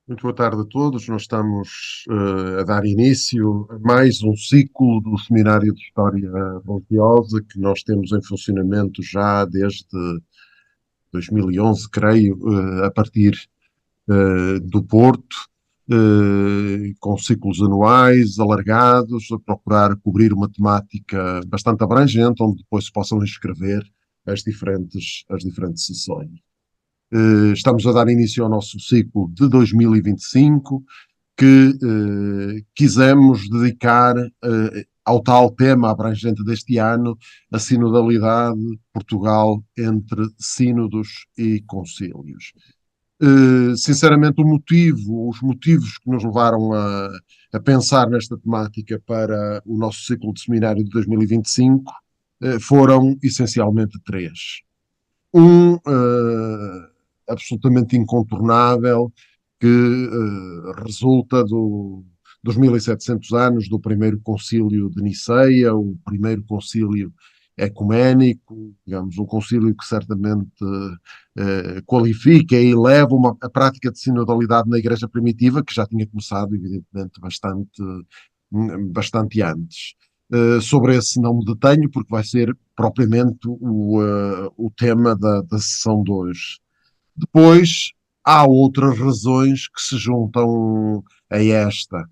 Muito boa tarde a todos. Nós estamos a dar início a mais um ciclo do Seminário de História Religiosa que nós temos em funcionamento já desde 2011, creio, a partir do Porto, com ciclos anuais alargados, a procurar cobrir uma temática bastante abrangente, onde depois se possam inscrever as diferentes sessões. Estamos a dar início ao nosso ciclo de 2025, que quisemos dedicar ao tal tema abrangente deste ano, a sinodalidade Portugal entre sínodos e concílios. Sinceramente, os motivos que nos levaram a pensar nesta temática para o nosso ciclo de seminário de 2025 foram essencialmente três. Absolutamente incontornável, que resulta dos 1700 anos do primeiro concílio de Niceia, o primeiro concílio ecuménico, digamos, um concílio que certamente qualifica e eleva a prática de sinodalidade na Igreja primitiva, que já tinha começado, evidentemente, bastante antes. Sobre esse não me detenho, porque vai ser propriamente o tema da sessão de hoje. Depois, há outras razões que se juntam a esta.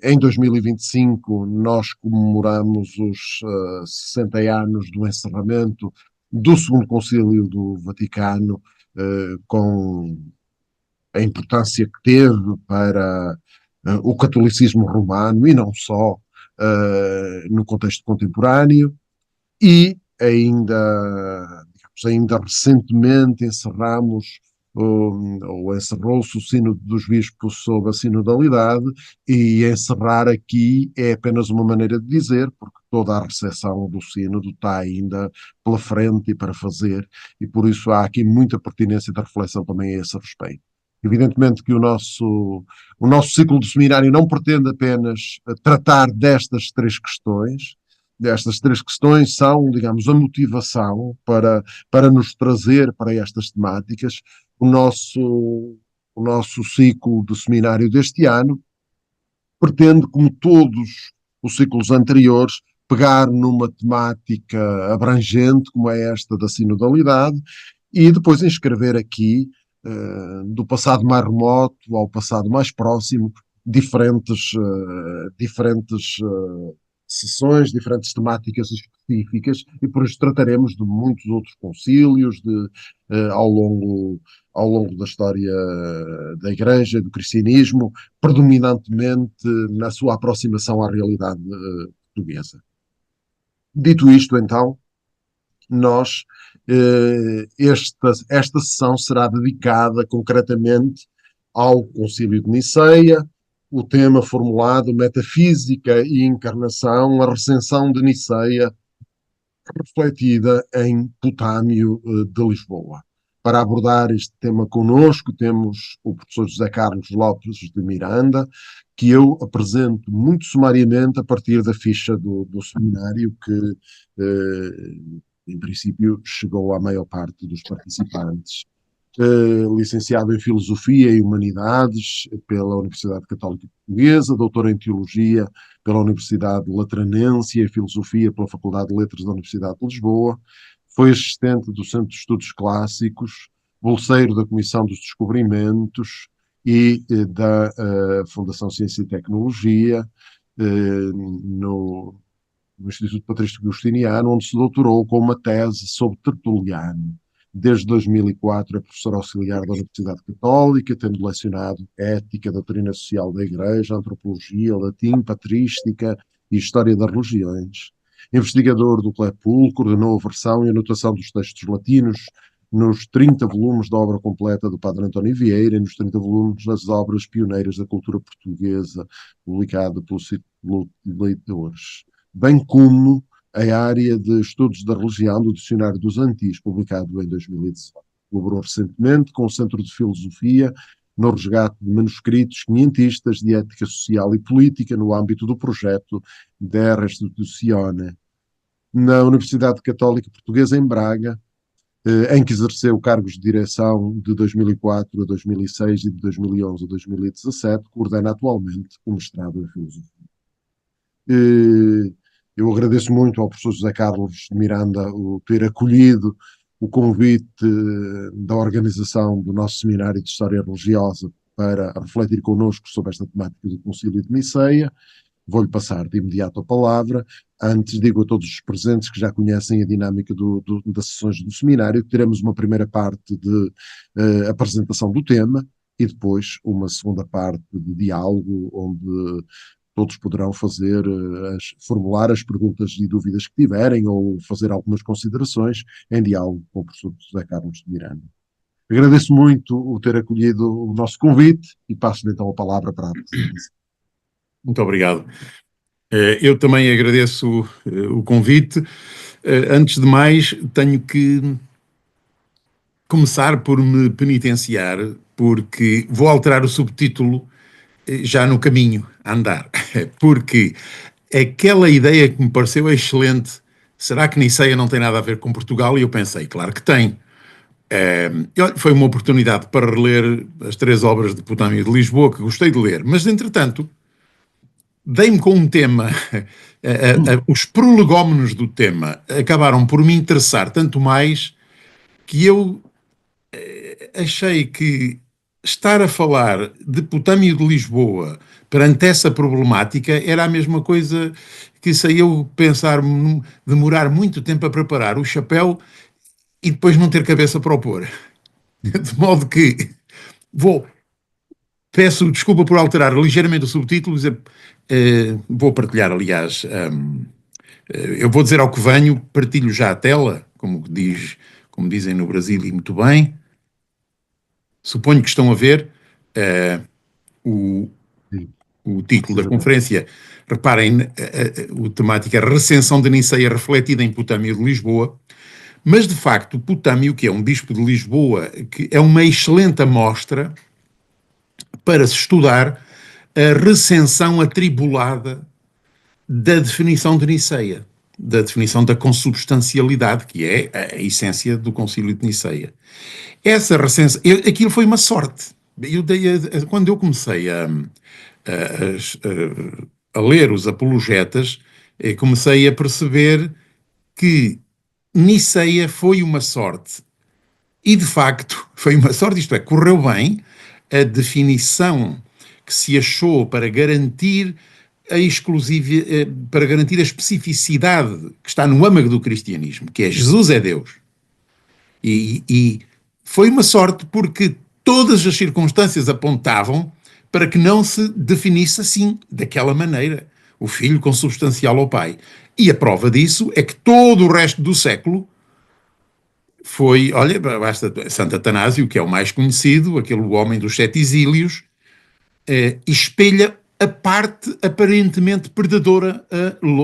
Em 2025, nós comemoramos os 60 anos do encerramento do Segundo Concílio do Vaticano, com a importância que teve para o catolicismo romano e não só, no contexto contemporâneo, e ainda recentemente encerrou-se o Sínodo dos Bispos sob a sinodalidade, e encerrar aqui é apenas uma maneira de dizer, porque toda a recepção do Sínodo está ainda pela frente e para fazer, e por isso há aqui muita pertinência da reflexão também a esse respeito. Evidentemente que o nosso ciclo de seminário não pretende apenas tratar destas três questões são, digamos, a motivação para nos trazer para estas temáticas. O nosso ciclo de seminário deste ano pretende, como todos os ciclos anteriores, pegar numa temática abrangente, como é esta da sinodalidade, e depois inscrever aqui, do passado mais remoto ao passado mais próximo, diferentes sessões, diferentes temáticas específicas, e por isso trataremos de muitos outros concílios ao longo da história da Igreja, do cristianismo, predominantemente na sua aproximação à realidade portuguesa. Dito isto, então, esta sessão será dedicada concretamente ao Concílio de Niceia, o tema formulado Metafísica e Encarnação, a recensão de Niceia, refletida em Potâmio de Lisboa. Para abordar este tema connosco, temos o professor José Carlos Lopes de Miranda, que eu apresento muito sumariamente a partir da ficha do seminário, que, em princípio, chegou à maior parte dos participantes. Licenciado em Filosofia e Humanidades pela Universidade Católica Portuguesa, doutor em Teologia pela Universidade Latranense e em Filosofia pela Faculdade de Letras da Universidade de Lisboa, foi assistente do Centro de Estudos Clássicos, bolseiro da Comissão dos Descobrimentos e da Fundação Ciência e Tecnologia, no Instituto Patrístico Justiniano, onde se doutorou com uma tese sobre Tertuliano. Desde 2004 é professor auxiliar da Universidade Católica, tendo lecionado Ética, Doutrina Social da Igreja, Antropologia, Latim, Patrística e História das Religiões. Investigador do CLEPUL, coordenou a versão e anotação dos textos latinos nos 30 volumes da obra completa do Padre António Vieira e nos 30 volumes das obras pioneiras da cultura portuguesa, publicada pelo Círculo de Leitores, bem como a área de Estudos da Religião do Dicionário dos Antigos, publicado em 2018. Colaborou recentemente com o Centro de Filosofia no resgate de manuscritos quinhentistas de ética social e política no âmbito do projeto De Restitutione. Na Universidade Católica Portuguesa, em Braga, em que exerceu cargos de direção de 2004 a 2006 e de 2011 a 2017, coordena atualmente o mestrado em Filosofia. Eu agradeço muito ao professor José Carlos de Miranda o ter acolhido o convite da organização do nosso seminário de História Religiosa para refletir connosco sobre esta temática do Concílio de Niceia. Vou-lhe passar de imediato a palavra. Antes, digo a todos os presentes que já conhecem a dinâmica das sessões do seminário, que teremos uma primeira parte de apresentação do tema e depois uma segunda parte de diálogo, onde todos poderão formular as perguntas e dúvidas que tiverem ou fazer algumas considerações em diálogo com o professor José Carlos de Miranda. Agradeço muito o ter acolhido o nosso convite e passo-lhe então a palavra para a apresentação. Muito obrigado. Eu também agradeço o convite. Antes de mais, tenho que começar por me penitenciar, porque vou alterar o subtítulo já no caminho a andar, porque aquela ideia que me pareceu excelente, será que Niceia não tem nada a ver com Portugal? E eu pensei, claro que tem. Foi uma oportunidade para reler as 3 obras de Potâmio de Lisboa, que gostei de ler, mas entretanto dei-me com um tema, os prolegómenos do tema acabaram por me interessar tanto mais que eu achei que estar a falar de Potâmio de Lisboa perante essa problemática era a mesma coisa que se eu pensar demorar muito tempo a preparar o chapéu e depois não ter cabeça para o pôr. De modo que peço desculpa por alterar ligeiramente o subtítulo, vou partilhar, aliás, eu vou dizer ao que venho, partilho já a tela, como dizem no Brasil e muito bem. Suponho que estão a ver o título da conferência. Reparem, a temática é Recensão de Niceia refletida em Potâmio de Lisboa. Mas, de facto, Potâmio, que é um bispo de Lisboa, que é uma excelente amostra para se estudar a recensão atribulada da definição de Niceia, da definição da consubstancialidade, que é a essência do Concílio de Niceia. Essa recensão, aquilo foi uma sorte. Quando eu comecei a ler os apologetas, comecei a perceber que Niceia foi uma sorte. E, de facto, foi uma sorte, isto é, correu bem a definição que se achou para garantir para garantir a especificidade que está no âmago do cristianismo, que é Jesus é Deus. E foi uma sorte porque todas as circunstâncias apontavam para que não se definisse assim, daquela maneira, o Filho consubstancial ao Pai. E a prova disso é que todo o resto do século foi, olha, basta Santo Atanásio, que é o mais conhecido, aquele homem dos 7 exílios, espelha a parte aparentemente perdedora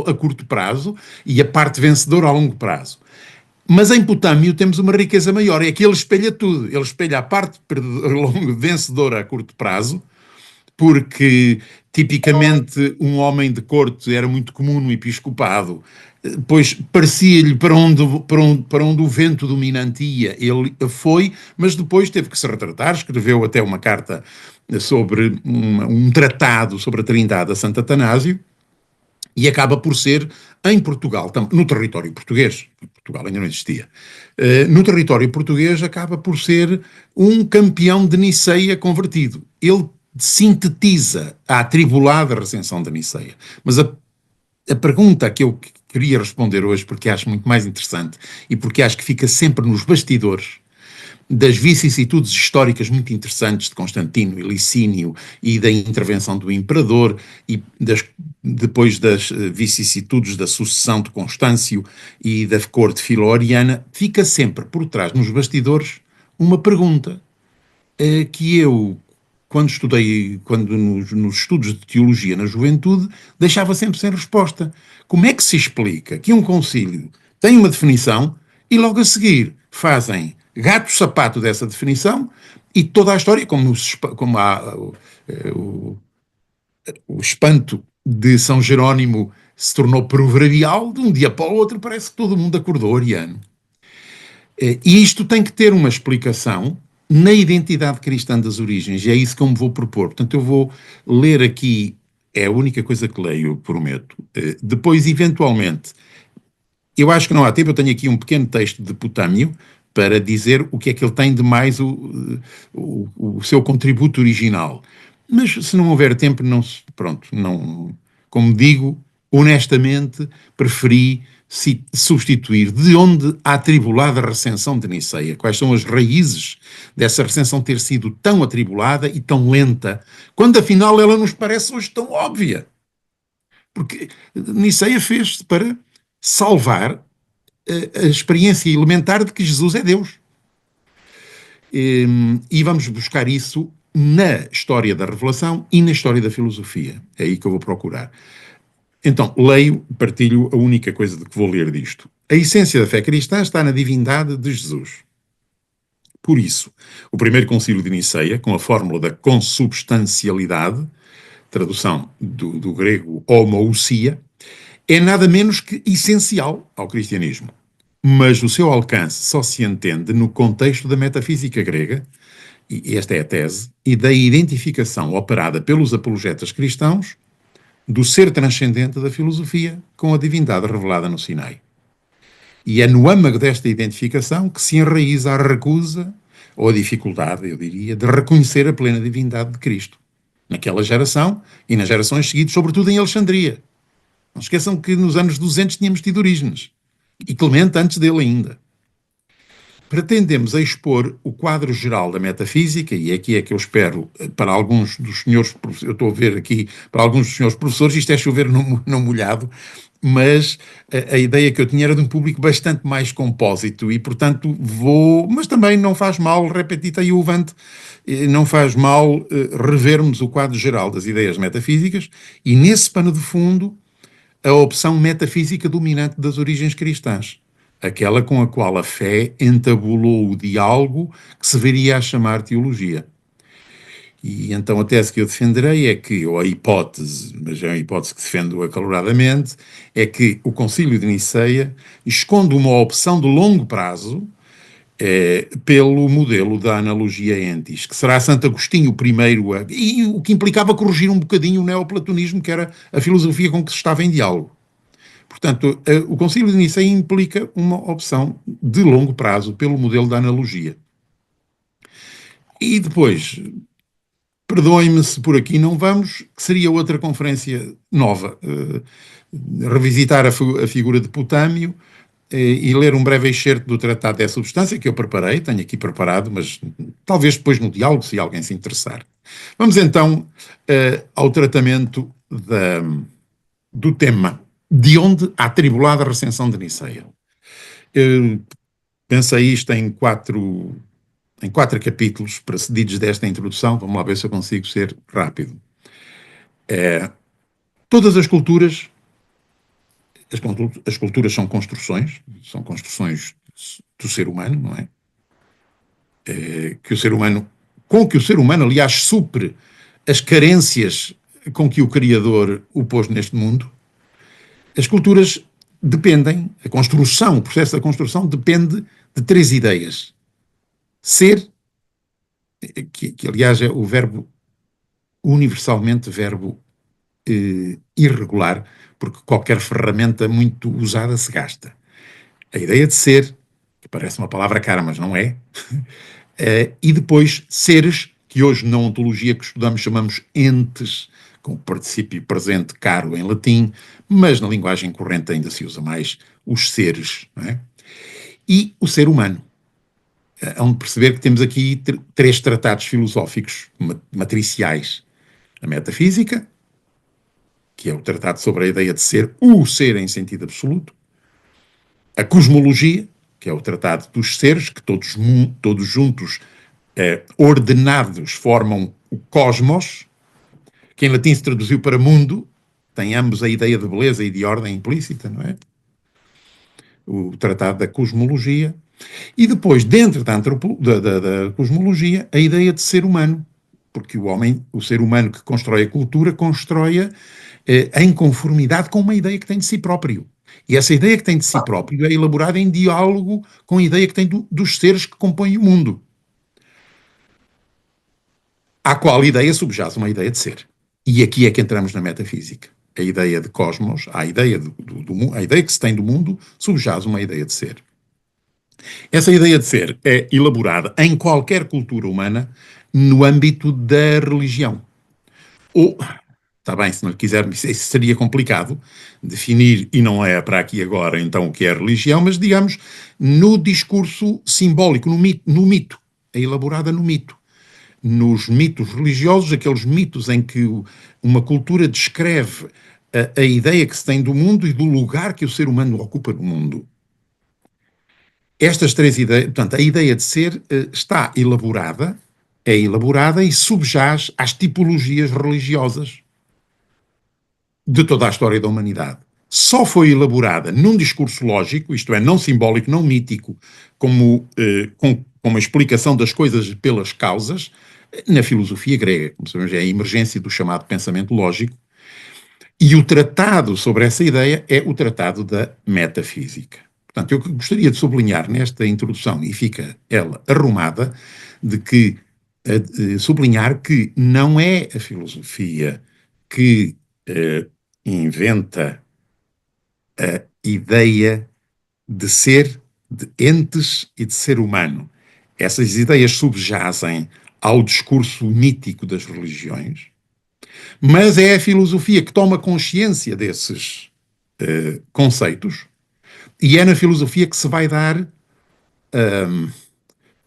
a curto prazo e a parte vencedora a longo prazo. Mas em Potâmio temos uma riqueza maior, é que ele espelha tudo. Ele espelha a parte vencedora a curto prazo, porque tipicamente um homem de corte era muito comum no episcopado, pois parecia-lhe para onde o vento dominante ia, ele foi, mas depois teve que se retratar, escreveu até uma carta sobre um tratado sobre a Trindade a Santo Atanásio, e acaba por ser, em Portugal, no território português, Portugal ainda não existia, no território português acaba por ser um campeão de Niceia convertido. Ele sintetiza a atribulada recensão da Niceia. Mas a pergunta que eu queria responder hoje, porque acho muito mais interessante e porque acho que fica sempre nos bastidores das vicissitudes históricas muito interessantes de Constantino e Licínio e da intervenção do imperador e depois das vicissitudes da sucessão de Constâncio e da corte filo-ariana, fica sempre por trás, nos bastidores, uma pergunta que eu, quando nos estudos de teologia na juventude, deixava sempre sem resposta. Como é que se explica que um concílio tem uma definição e logo a seguir fazem gato-sapato dessa definição e toda a história, como há o espanto de São Jerónimo se tornou proverbial, de um dia para o outro parece que todo mundo acordou ariano. E isto tem que ter uma explicação na identidade cristã das origens, e é isso que eu me vou propor. Portanto, eu vou ler aqui, é a única coisa que leio, eu prometo. Depois, eventualmente, eu acho que não há tempo, eu tenho aqui um pequeno texto de Potâmio para dizer o que é que ele tem de mais o seu contributo original. Mas se não houver tempo, não, pronto, não, como digo, honestamente, preferi substituir de onde a atribulada recensão de Niceia. Quais são as raízes dessa recensão ter sido tão atribulada e tão lenta, quando afinal ela nos parece hoje tão óbvia. Porque Niceia fez-se para salvar a experiência elementar de que Jesus é Deus. E vamos buscar isso na história da revelação e na história da filosofia. É aí que eu vou procurar. Então, leio, partilho a única coisa de que vou ler disto. A essência da fé cristã está na divindade de Jesus. Por isso, o primeiro concílio de Niceia, com a fórmula da consubstancialidade, tradução do grego homoousia, é nada menos que essencial ao cristianismo. Mas o seu alcance só se entende no contexto da metafísica grega, e esta é a tese, e da identificação operada pelos apologetas cristãos do ser transcendente da filosofia com a divindade revelada no Sinai. E é no âmago desta identificação que se enraiza a recusa, ou a dificuldade, eu diria, de reconhecer a plena divindade de Cristo, naquela geração e nas gerações seguintes, sobretudo em Alexandria. Não esqueçam que nos anos 200 tínhamos tido Orígenes, e Clemente antes dele ainda. Pretendemos expor o quadro geral da metafísica, e aqui é que eu espero, para alguns dos senhores, eu estou a ver aqui, para alguns dos senhores professores, isto é chover no molhado, mas a ideia que eu tinha era de um público bastante mais compósito, e portanto mas também não faz mal, repetita iuvant, não faz mal revermos o quadro geral das ideias metafísicas, e nesse pano de fundo, a opção metafísica dominante das origens cristãs, aquela com a qual a fé entabulou o diálogo que se viria a chamar teologia. E então a tese que eu defenderei é que, ou a hipótese, mas é uma hipótese que defendo acaloradamente, é que o Concílio de Niceia esconde uma opção de longo prazo pelo modelo da analogia entis, que será Santo Agostinho o primeiro, e o que implicava corrigir um bocadinho o neoplatonismo, que era a filosofia com que se estava em diálogo. Portanto, o Concílio de Niceia implica uma opção de longo prazo pelo modelo da analogia. E depois, perdoem-me se por aqui não vamos, que seria outra conferência nova, revisitar a figura de Potâmio, e ler um breve excerto do Tratado da Substância, que eu preparei, tenho aqui preparado, mas talvez depois no diálogo, se alguém se interessar. Vamos então ao tratamento do tema, de onde a atribulada recensão de Niceia. Pensei isto em quatro capítulos precedidos desta introdução, vamos lá ver se eu consigo ser rápido. Todas as culturas são construções do ser humano, não é? Com que o ser humano, aliás, supre as carências com que o Criador o pôs neste mundo. As culturas dependem, o processo da construção depende de três ideias. Ser, que aliás é o verbo, universalmente verbo irregular, porque qualquer ferramenta muito usada se gasta. A ideia de ser, que parece uma palavra cara, mas não é, e depois seres, que hoje na ontologia que estudamos chamamos entes, com o particípio presente caro em latim, mas na linguagem corrente ainda se usa mais os seres, não é? E o ser humano. Hão de perceber que temos aqui três tratados filosóficos matriciais. A metafísica, que é o tratado sobre a ideia de ser, o ser em sentido absoluto. A cosmologia, que é o tratado dos seres, que todos juntos, ordenados, formam o cosmos, que em latim se traduziu para mundo, tem ambos a ideia de beleza e de ordem implícita, não é? O tratado da cosmologia. E depois, dentro da cosmologia, a ideia de ser humano, porque o ser humano que constrói a cultura, constrói-a em conformidade com uma ideia que tem de si próprio. E essa ideia que tem de si próprio é elaborada em diálogo com a ideia que tem dos seres que compõem o mundo, à qual ideia subjaz uma ideia de ser. E aqui é que entramos na metafísica. A ideia de cosmos, a ideia que se tem do mundo, subjaz uma ideia de ser. Essa ideia de ser é elaborada em qualquer cultura humana no âmbito da religião. Ou, está bem, se não quiser, isso seria complicado definir, e não é para aqui agora, então, o que é religião, mas, digamos, no discurso simbólico, no mito. É elaborada no mito. Nos mitos religiosos, aqueles mitos em que uma cultura descreve a ideia que se tem do mundo e do lugar que o ser humano ocupa no mundo. Estas três ideias, portanto, a ideia de ser é elaborada e subjaz às tipologias religiosas de toda a história da humanidade. Só foi elaborada num discurso lógico, isto é, não simbólico, não mítico, com uma explicação das coisas pelas causas, na filosofia grega, como sabemos, é a emergência do chamado pensamento lógico, e o tratado sobre essa ideia é o tratado da metafísica. Portanto, eu gostaria de sublinhar nesta introdução, e fica ela arrumada, de sublinhar que não é a filosofia que inventa a ideia de ser, de entes e de ser humano. Essas ideias subjazem ao discurso mítico das religiões, mas é a filosofia que toma consciência desses conceitos, e é na filosofia que se vai dar,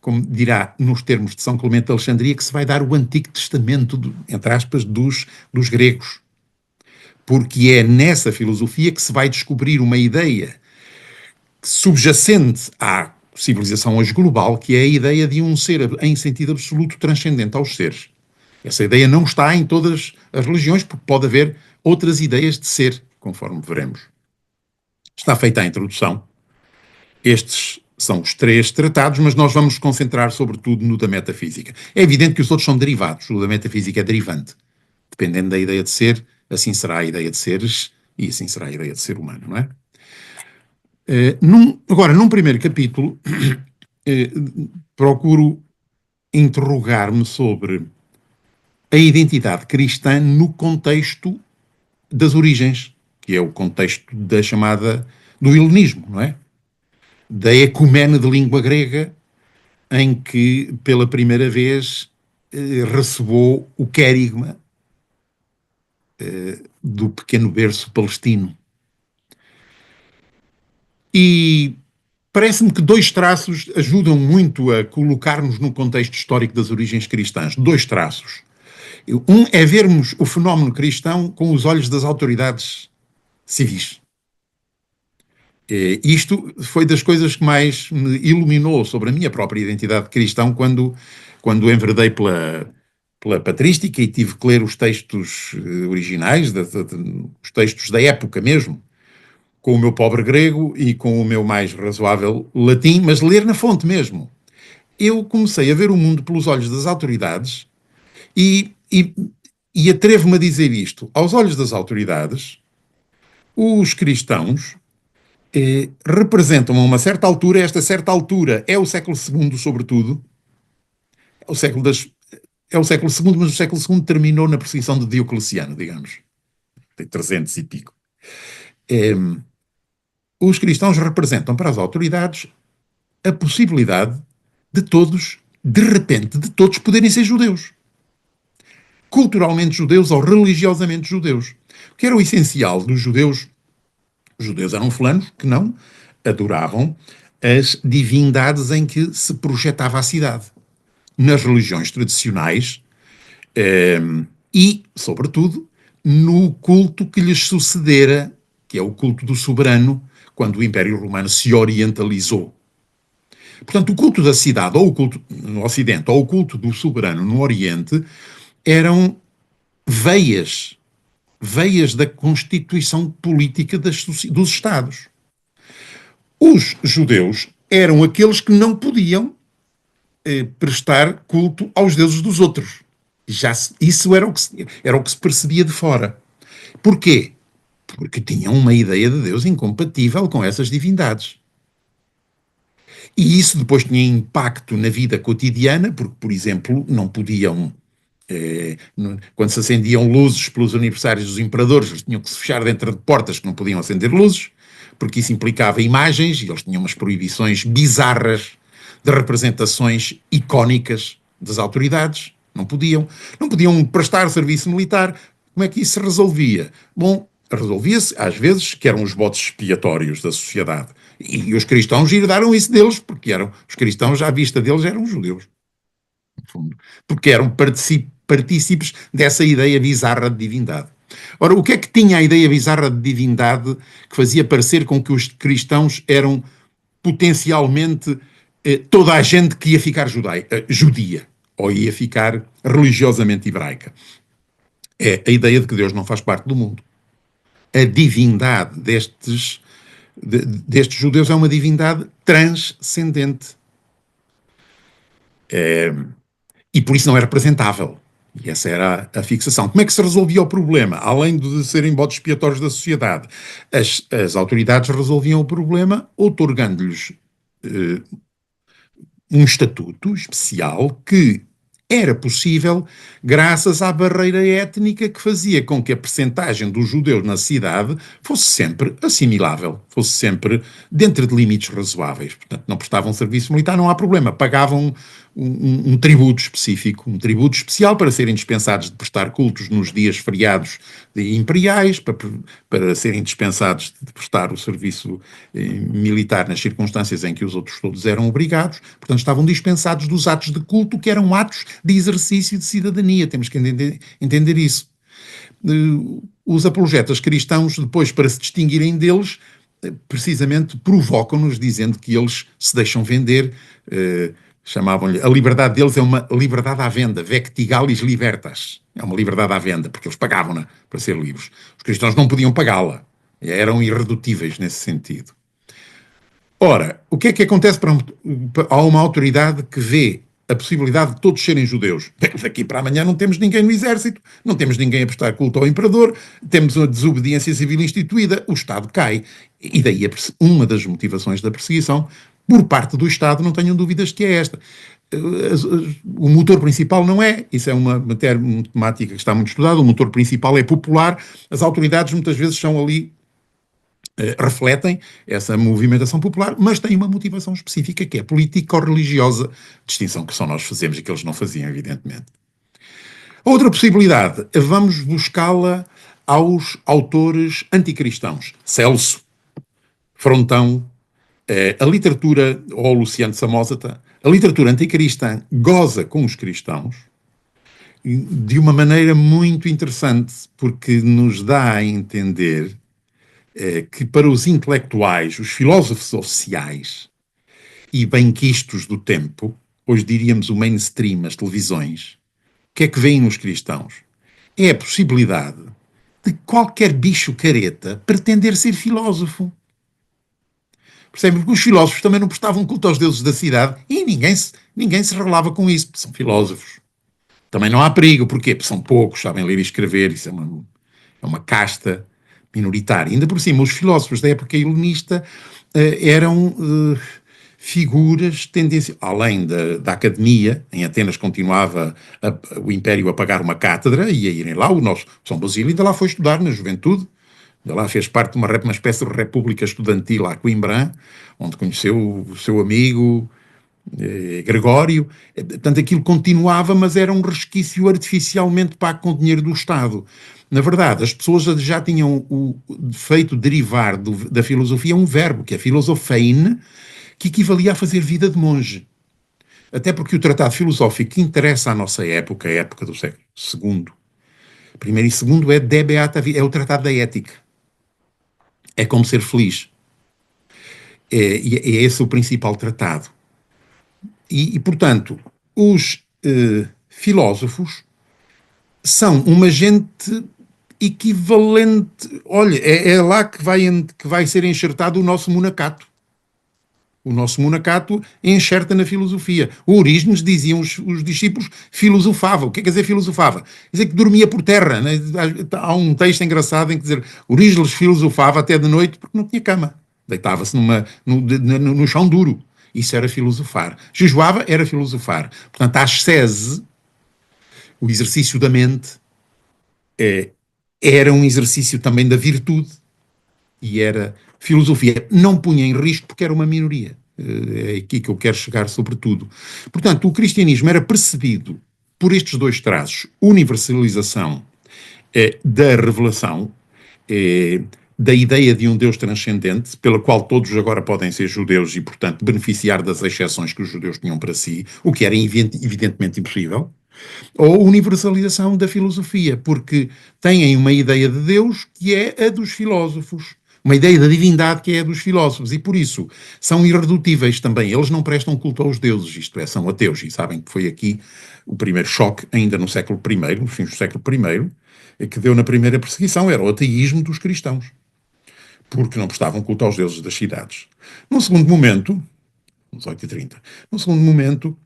como dirá nos termos de São Clemente de Alexandria, que se vai dar o Antigo Testamento, entre aspas, dos gregos. Porque é nessa filosofia que se vai descobrir uma ideia subjacente à civilização hoje global, que é a ideia de um ser em sentido absoluto transcendente aos seres. Essa ideia não está em todas as religiões, porque pode haver outras ideias de ser, conforme veremos. Está feita a introdução. Estes são os três tratados, mas nós vamos nos concentrar sobretudo no da metafísica. É evidente que os outros são derivados. O da metafísica é derivante. Dependendo da ideia de ser, assim será a ideia de seres e assim será a ideia de ser humano, não é? Agora, num primeiro capítulo, procuro interrogar-me sobre a identidade cristã no contexto das origens, que é o contexto da chamada do helenismo, não é? Da ecumene de língua grega, em que pela primeira vez ressoou o querigma do pequeno berço palestino. E parece-me que dois traços ajudam muito a colocar-nos no contexto histórico das origens cristãs. Dois traços. Um é vermos o fenómeno cristão com os olhos das autoridades civis. Isto foi das coisas que mais me iluminou sobre a minha própria identidade cristã quando enverdei pela patrística e tive que ler os textos originais, os textos da época mesmo, com o meu pobre grego e com o meu mais razoável latim, mas ler na fonte mesmo. Eu comecei a ver o mundo pelos olhos das autoridades e atrevo-me a dizer isto. Aos olhos das autoridades, os cristãos representam a uma certa altura, esta certa altura é o século II, sobretudo, é o século II, mas o século II terminou na perseguição de Diocleciano, digamos, tem 300 e pico. Os cristãos representam para as autoridades a possibilidade de todos, de repente, de todos poderem ser judeus. Culturalmente judeus ou religiosamente judeus. O que era o essencial dos judeus? Os judeus eram fulanos que não adoravam as divindades em que se projetava a cidade. Nas religiões tradicionais e, sobretudo, no culto que lhes sucedera, que é o culto do soberano, quando o Império Romano se orientalizou. Portanto, o culto da cidade, ou o culto no Ocidente, ou o culto do soberano no Oriente, eram veias da constituição política dos Estados. Os judeus eram aqueles que não podiam prestar culto aos deuses dos outros. Isso era o que se percebia de fora. Porquê? porque tinham uma ideia de Deus incompatível com essas divindades. E isso depois tinha impacto na vida cotidiana, porque, por exemplo, não podiam, quando se acendiam luzes pelos aniversários dos imperadores, eles tinham que se fechar dentro de portas que não podiam acender luzes, porque isso implicava imagens, e eles tinham umas proibições bizarras de representações icónicas das autoridades. Não podiam. Não podiam prestar serviço militar. Como é que isso se resolvia? Bom, resolvia-se, às vezes, que eram os botes expiatórios da sociedade. E os cristãos herdaram isso deles, porque os cristãos, à vista deles, eram judeus, no fundo. Porque eram partícipes dessa ideia bizarra de divindade. Ora, o que é que tinha a ideia bizarra de divindade que fazia parecer com que os cristãos eram potencialmente toda a gente que ia ficar judia, ou ia ficar religiosamente hebraica? É a ideia de que Deus não faz parte do mundo. A divindade destes judeus é uma divindade transcendente. E por isso não é representável. E essa era a fixação. Como é que se resolvia o problema? Além de serem bodes expiatórios da sociedade, as autoridades resolviam o problema outorgando-lhes um estatuto especial que era possível graças à barreira étnica que fazia com que a percentagem dos judeus na cidade fosse sempre assimilável, fosse sempre dentro de limites razoáveis. Portanto, não prestavam serviço militar, não há problema. Pagavam um tributo específico, um tributo especial para serem dispensados de prestar cultos nos dias feriados imperiais, para serem dispensados de prestar o serviço militar nas circunstâncias em que os outros todos eram obrigados. Portanto, estavam dispensados dos atos de culto, que eram atos de exercício de cidadania. Temos que entender isso. Os apologetas cristãos, depois, para se distinguirem deles, precisamente provocam-nos dizendo que eles se deixam vender, chamavam-lhe, a liberdade deles é uma liberdade à venda, vectigalis libertas, é uma liberdade à venda, porque eles pagavam-na para ser livres. Os cristãos não podiam pagá-la, eram irredutíveis nesse sentido. Ora, o que é que acontece a uma autoridade que vê a possibilidade de todos serem judeus? Daqui para amanhã não temos ninguém no exército, não temos ninguém a prestar culto ao imperador, temos a desobediência civil instituída, o Estado cai. E daí uma das motivações da perseguição por parte do Estado, não tenham dúvidas que é esta. O motor principal não é, isso é uma temática que está muito estudada, o motor principal é popular, as autoridades muitas vezes são ali, refletem essa movimentação popular, mas têm uma motivação específica que é político-religiosa, distinção que só nós fazemos e que eles não faziam, evidentemente. Outra possibilidade, vamos buscá-la aos autores anticristãos, Celso, Frontão, a literatura, ou Luciano Samosata, a literatura anticristã goza com os cristãos de uma maneira muito interessante, porque nos dá a entender que para os intelectuais, os filósofos oficiais e benquistos do tempo, hoje diríamos o mainstream, as televisões, o que é que veem nos cristãos? É a possibilidade de qualquer bicho careta pretender ser filósofo. Percebem? Porque os filósofos também não prestavam culto aos deuses da cidade e ninguém se relava com isso, porque são filósofos. Também não há perigo, porquê? Porque são poucos, sabem ler e escrever, isso é uma casta minoritária. Ainda por cima, os filósofos da época helenista eram figuras tendenciosas. Além da academia, em Atenas continuava o Império a pagar uma cátedra e a irem lá, o nosso São Basílio ainda lá foi estudar na juventude, ainda lá fez parte de uma espécie de república estudantil lá, Coimbra, onde conheceu o seu amigo Gregório. Portanto, aquilo continuava, mas era um resquício artificialmente pago com dinheiro do Estado. Na verdade, as pessoas já tinham feito derivar da filosofia um verbo, que é filosofein, que equivalia a fazer vida de monge. Até porque o tratado filosófico que interessa à nossa época, a época do século II, primeiro e segundo, é De Beata Vita, é o tratado da ética. É como ser feliz. É esse o principal tratado. E portanto, os filósofos são uma gente equivalente. Olha, é lá que vai ser enxertado o nosso monacato. O nosso monacato enxerta na filosofia. O Orígenes, diziam os discípulos, filosofava. O que é que quer dizer filosofava? Quer dizer que dormia por terra, né? Há um texto engraçado em que dizer Orígenes filosofava até de noite porque não tinha cama. Deitava-se no chão duro. Isso era filosofar. Jejuava era filosofar. Portanto, a ascese, o exercício da mente, era um exercício também da virtude e era filosofia. Não punha em risco porque era uma minoria. É aqui que eu quero chegar sobretudo. Portanto, o cristianismo era percebido por estes dois traços, universalização da revelação, da ideia de um Deus transcendente, pela qual todos agora podem ser judeus e, portanto, beneficiar das exceções que os judeus tinham para si, o que era evidentemente impossível, ou universalização da filosofia, porque têm uma ideia de Deus que é a dos filósofos, uma ideia da divindade que é a dos filósofos, e por isso são irredutíveis também. Eles não prestam culto aos deuses, isto é, são ateus, e sabem que foi aqui o primeiro choque, ainda no século I, no fim do século I, que deu na primeira perseguição, era o ateísmo dos cristãos, porque não prestavam culto aos deuses das cidades. Num segundo momento, nos 8h30, num segundo momento,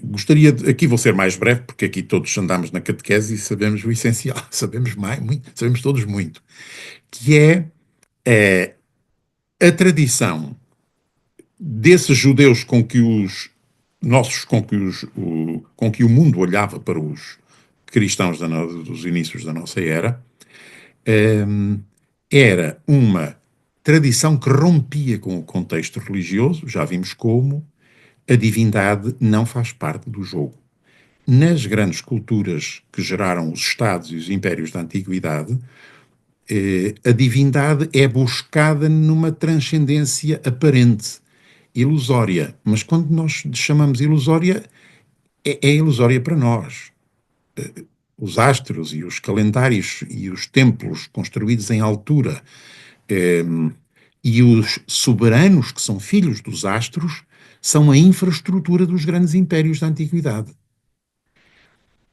gostaria de, aqui vou ser mais breve, porque aqui todos andamos na catequese e sabemos o essencial, sabemos muito, sabemos todos muito, que é a tradição desses judeus com que os nossos, com que o mundo olhava para os cristãos dos inícios da nossa era, era uma tradição que rompia com o contexto religioso. Já vimos como a divindade não faz parte do jogo. Nas grandes culturas que geraram os Estados e os impérios da Antiguidade, a divindade é buscada numa transcendência aparente, ilusória. Mas quando nós chamamos ilusória, é ilusória para nós. Os astros e os calendários e os templos construídos em altura, e os soberanos, que são filhos dos astros, são a infraestrutura dos grandes impérios da Antiguidade.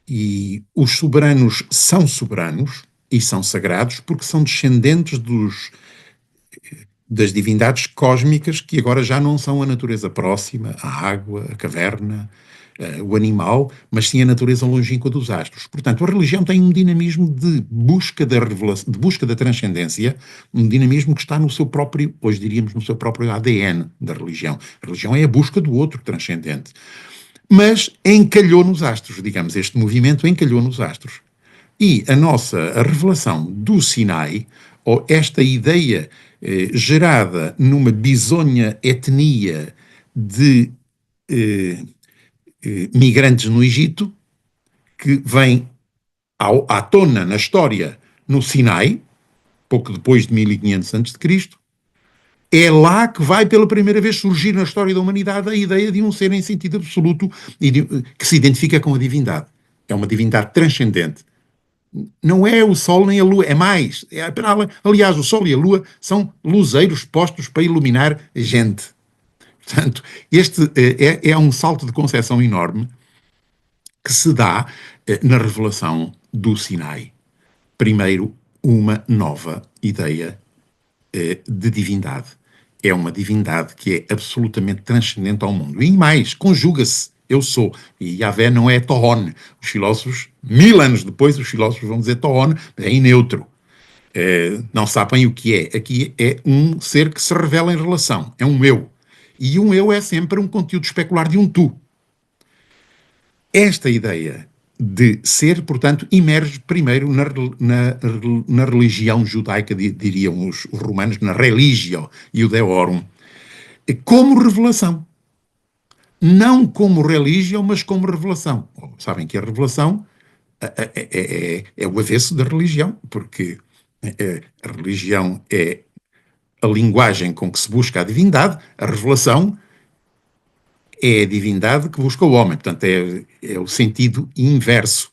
E os soberanos e são sagrados porque são descendentes das divindades cósmicas que agora já não são a natureza próxima, a água, a caverna, o animal, mas sim a natureza longínqua dos astros. Portanto, a religião tem um dinamismo de busca da revelação, de busca da transcendência, um dinamismo que está no seu próprio, hoje diríamos, no seu próprio ADN da religião. A religião é a busca do outro transcendente. Mas encalhou nos astros, digamos, este movimento encalhou nos astros. E a revelação do Sinai, ou esta ideia gerada numa bisonha etnia de migrantes no Egito, que vem à tona na história no Sinai, pouco depois de 1500 a.C., é lá que vai pela primeira vez surgir na história da humanidade a ideia de um ser em sentido absoluto e que se identifica com a divindade. É uma divindade transcendente. Não é o Sol nem a Lua, é mais. Aliás, o Sol e a Lua são luzeiros postos para iluminar a gente. Portanto, este é um salto de concepção enorme que se dá na revelação do Sinai. Primeiro, uma nova ideia de divindade. É uma divindade que é absolutamente transcendente ao mundo. E mais, conjuga-se. Eu sou. E Yahvé não é Tohon. Os filósofos, 1000 anos depois, os filósofos vão dizer Tohon, é em neutro. Não sabem o que é. Aqui é um ser que se revela em relação. É um eu. E um eu é sempre um conteúdo especular de um tu. Esta ideia de ser, portanto, emerge primeiro na religião judaica, diriam os romanos, na religio iudeorum, como revelação. Não como religião, mas como revelação. Sabem que a revelação é o avesso da religião, porque a religião é a linguagem com que se busca a divindade, a revelação é a divindade que busca o homem, portanto é o sentido inverso.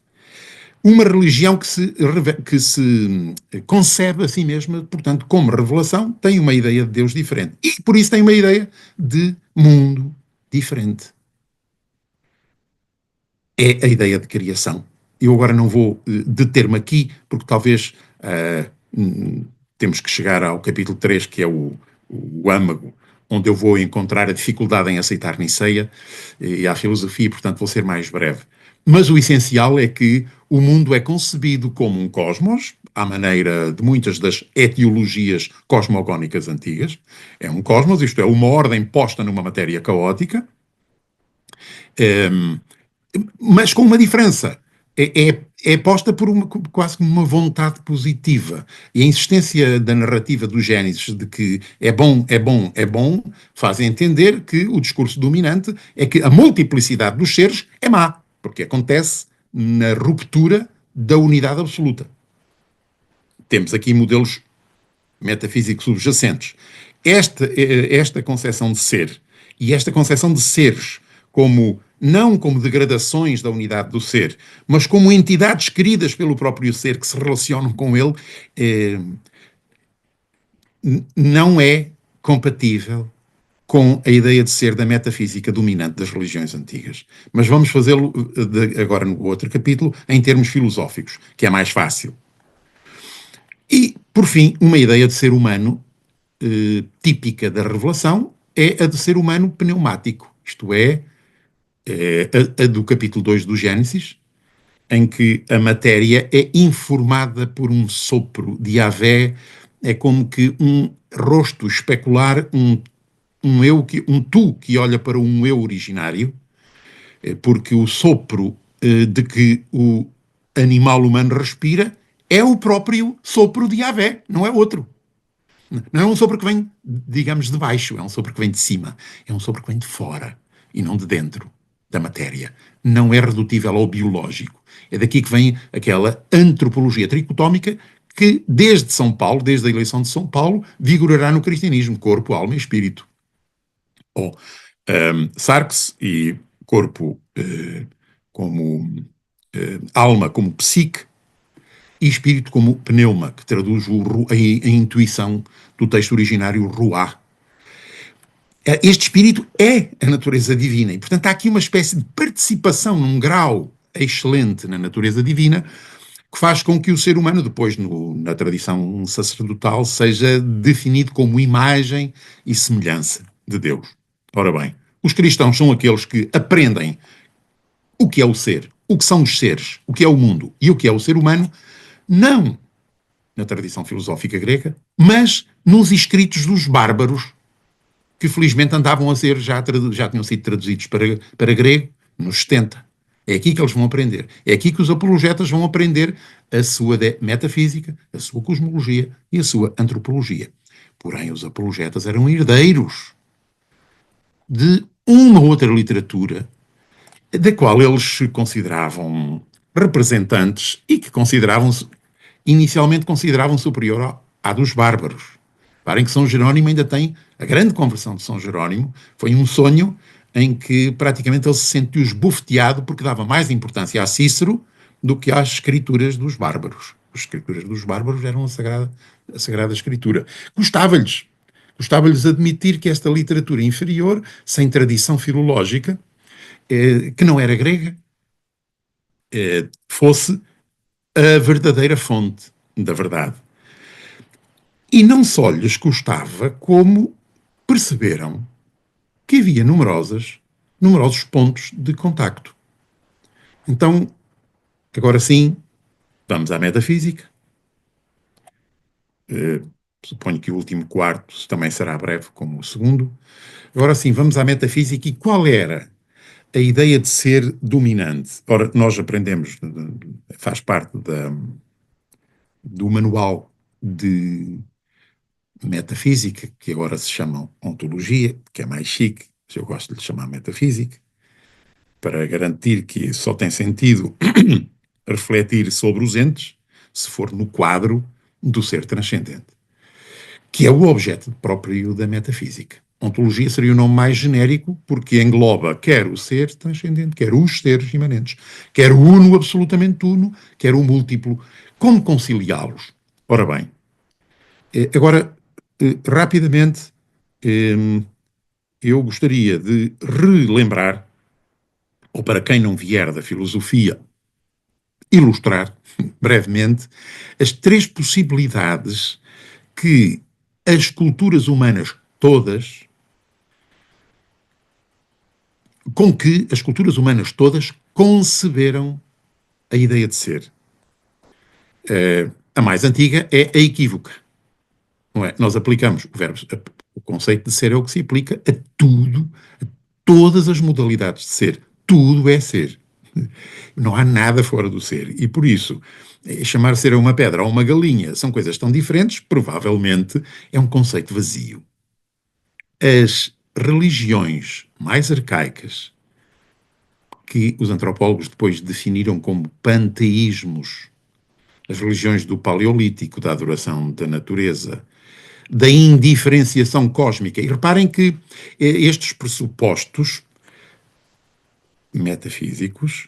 Uma religião que se concebe a si mesma, portanto, como revelação, tem uma ideia de Deus diferente. E por isso tem uma ideia de mundo diferente. É a ideia de criação. Eu agora não vou deter-me aqui, porque talvez temos que chegar ao capítulo 3, que é o âmago, onde eu vou encontrar a dificuldade em aceitar Niceia e à filosofia, portanto vou ser mais breve. Mas o essencial é que o mundo é concebido como um cosmos, à maneira de muitas das etiologias cosmogónicas antigas. É um cosmos, isto é, uma ordem posta numa matéria caótica, mas com uma diferença. É posta por quase como uma vontade positiva. E a insistência da narrativa do Gênesis de que é bom, é bom, é bom, faz entender que o discurso dominante é que a multiplicidade dos seres é má, porque acontece na ruptura da unidade absoluta. Temos aqui modelos metafísicos subjacentes. Esta concepção de ser e esta concepção de seres como não como degradações da unidade do ser, mas como entidades queridas pelo próprio ser que se relacionam com ele, não é compatível com a ideia de ser da metafísica dominante das religiões antigas. Mas vamos fazê-lo agora no outro capítulo em termos filosóficos, que é mais fácil. E, por fim, uma ideia de ser humano típica da revelação é a de ser humano pneumático, isto é, a do capítulo 2 do Gênesis, em que a matéria é informada por um sopro de Yahvé, é como que um rosto especular, um tu que olha para um eu originário, porque o sopro de que o animal humano respira é o próprio sopro de Yahvé, não é outro. Não é um sopro que vem, digamos, de baixo, é um sopro que vem de cima, é um sopro que vem de fora e não de dentro da matéria. Não é redutível ao biológico. É daqui que vem aquela antropologia tricotómica que, desde São Paulo, desde a eleição de São Paulo, vigorará no cristianismo, corpo, alma e espírito. Ou Sarx e corpo como alma como psique e espírito como pneuma, que traduz a intuição do texto originário ruá. Este espírito é a natureza divina e, portanto, há aqui uma espécie de participação num grau excelente na natureza divina que faz com que o ser humano, depois na tradição sacerdotal, seja definido como imagem e semelhança de Deus. Ora bem, os cristãos são aqueles que aprendem o que é o ser, o que são os seres, o que é o mundo e o que é o ser humano, não na tradição filosófica grega, mas nos escritos dos bárbaros, que felizmente andavam a ser, já tinham sido traduzidos para grego nos 70. É aqui que eles vão aprender. É aqui que os apologetas vão aprender a sua metafísica, a sua cosmologia e a sua antropologia. Porém, os apologetas eram herdeiros de uma outra literatura da qual eles se consideravam representantes e que inicialmente consideravam superior à dos bárbaros. Reparem que São Jerónimo ainda tem a grande conversão de São Jerónimo, foi um sonho em que praticamente ele se sentiu esbofeteado porque dava mais importância a Cícero do que às escrituras dos bárbaros. As escrituras dos bárbaros eram a Sagrada Escritura. Gostava-lhes admitir que esta literatura inferior, sem tradição filológica, que não era grega, fosse a verdadeira fonte da verdade. E não só lhes custava, como perceberam que havia numerosos pontos de contacto. Então, agora sim, vamos à metafísica. Suponho que o último quarto também será breve, como o segundo. Agora sim, vamos à metafísica. E qual era a ideia de ser dominante? Ora, nós aprendemos, faz parte do manual de metafísica, que agora se chama ontologia, que é mais chique, eu gosto de lhe chamar metafísica, para garantir que só tem sentido refletir sobre os entes se for no quadro do ser transcendente, que é o objeto próprio da metafísica. Ontologia seria o nome mais genérico, porque engloba quer o ser transcendente, quer os seres imanentes, quer o uno absolutamente uno, quer o múltiplo. Como conciliá-los? Ora bem, agora, rapidamente, eu gostaria de relembrar, ou para quem não vier da filosofia, ilustrar brevemente as três possibilidades que as culturas humanas todas com que as culturas humanas todas conceberam a ideia de ser. A mais antiga é a equívoca. Não é? Nós aplicamos o conceito de ser é o que se aplica a tudo, a todas as modalidades de ser. Tudo é ser. Não há nada fora do ser. E por isso, chamar ser a uma pedra ou uma galinha são coisas tão diferentes, provavelmente é um conceito vazio. As religiões mais arcaicas, que os antropólogos depois definiram como panteísmos, as religiões do Paleolítico, da adoração da natureza, da indiferenciação cósmica. E reparem que estes pressupostos metafísicos